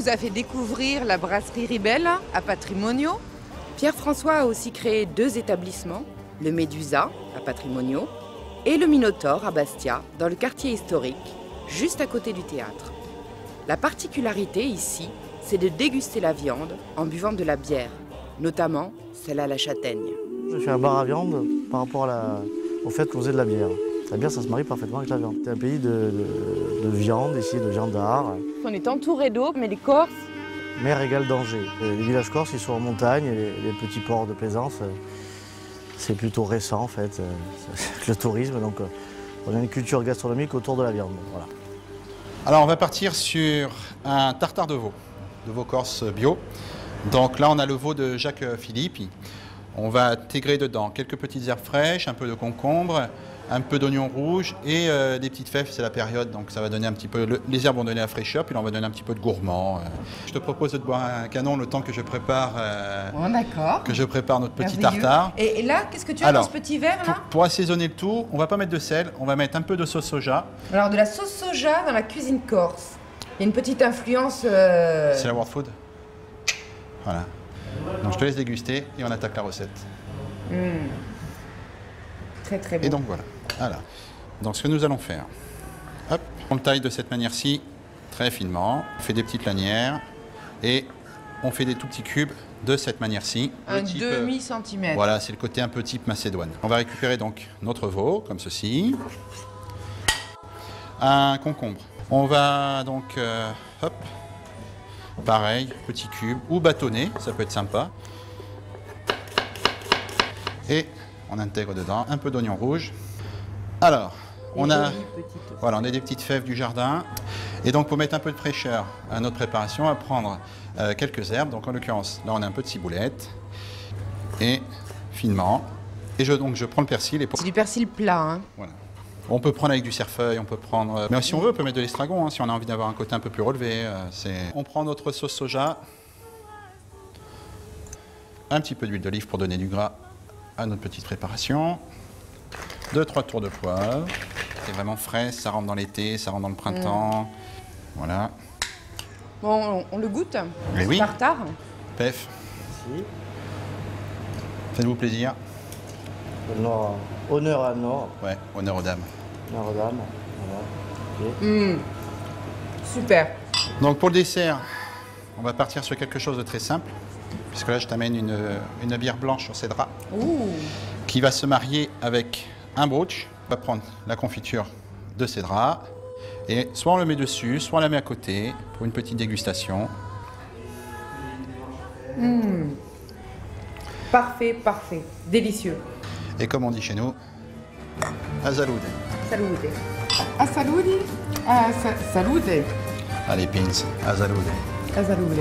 nous a fait découvrir la brasserie Ribelle à Patrimonio. Pierre-François a aussi créé 2 établissements, le Médusa à Patrimonio et le Minotaure à Bastia, dans le quartier historique, juste à côté du théâtre. La particularité ici, c'est de déguster la viande en buvant de la bière, notamment celle à la châtaigne. Je fais un bar à viande par rapport au fait qu'on faisait de la bière. La bière, ça se marie parfaitement avec la viande. C'est un pays de viande, ici, de viandard. On est entouré d'eau, mais les Corses... Mer égale danger. Les villages corses, ils sont en montagne, et les petits ports de plaisance, c'est plutôt récent en fait, avec le tourisme. Donc on a une culture gastronomique autour de la viande. Voilà. Alors on va partir sur un tartare de veau corse bio. Donc là on a le veau de Jacques Philippe. On va intégrer dedans quelques petites herbes fraîches, un peu de concombre, un peu d'oignon rouge et des petites fèves, c'est la période, donc ça va donner un petit peu, les herbes vont donner la fraîcheur, puis là on va donner un petit peu de gourmand. Je te propose de te boire un canon le temps que je prépare, notre petit tartare. Et là, qu'est-ce que tu as dans ce petit verre là? Pour assaisonner le tout, on va pas mettre de sel, on va mettre un peu de sauce soja. Alors de la sauce soja dans la cuisine corse, il y a une petite influence... C'est la World Food. Voilà. Donc je te laisse déguster et on attaque la recette. Très très bon. Et donc voilà. Donc ce que nous allons faire, hop, on le taille de cette manière-ci, très finement, on fait des petites lanières et on fait des tout petits cubes de cette manière-ci. Un demi-centimètre. Voilà, c'est le côté un peu type Macédoine. On va récupérer donc notre veau, comme ceci. Un concombre. On va donc, hop, pareil, petit cube ou bâtonnet, ça peut être sympa. Et on intègre dedans un peu d'oignon rouge. Alors, on a des petites fèves du jardin. Et donc, pour mettre un peu de fraîcheur à notre préparation, on va prendre quelques herbes. Donc, en l'occurrence, là, on a un peu de ciboulette. Et finement. Et je prends le persil. C'est du persil plat, hein. Voilà. On peut prendre avec du cerfeuil, on peut prendre... Mais si on veut, on peut mettre de l'estragon, hein, si on a envie d'avoir un côté un peu plus relevé. On prend notre sauce soja. Un petit peu d'huile d'olive pour donner du gras à notre petite préparation. 2-3 tours de poivre. C'est vraiment frais, ça rentre dans l'été, ça rentre dans le printemps. Voilà. Bon, on le goûte. Mais oui. Tartare. Pef. Merci. Faites-vous plaisir. Honneur à Nord. Ouais, honneur aux dames. Honneur aux dames. Voilà. Okay. Super. Donc pour le dessert, on va partir sur quelque chose de très simple. Puisque là, je t'amène une bière blanche sur cédra. Qui va se marier avec un brooch. On va prendre la confiture de cédra. Et soit on le met dessus, soit on la met à côté pour une petite dégustation. Parfait, parfait. Délicieux. Et comme on dit chez nous, a salute. Salute. A salute. A salute. Allez, Pins, a salute. A salute.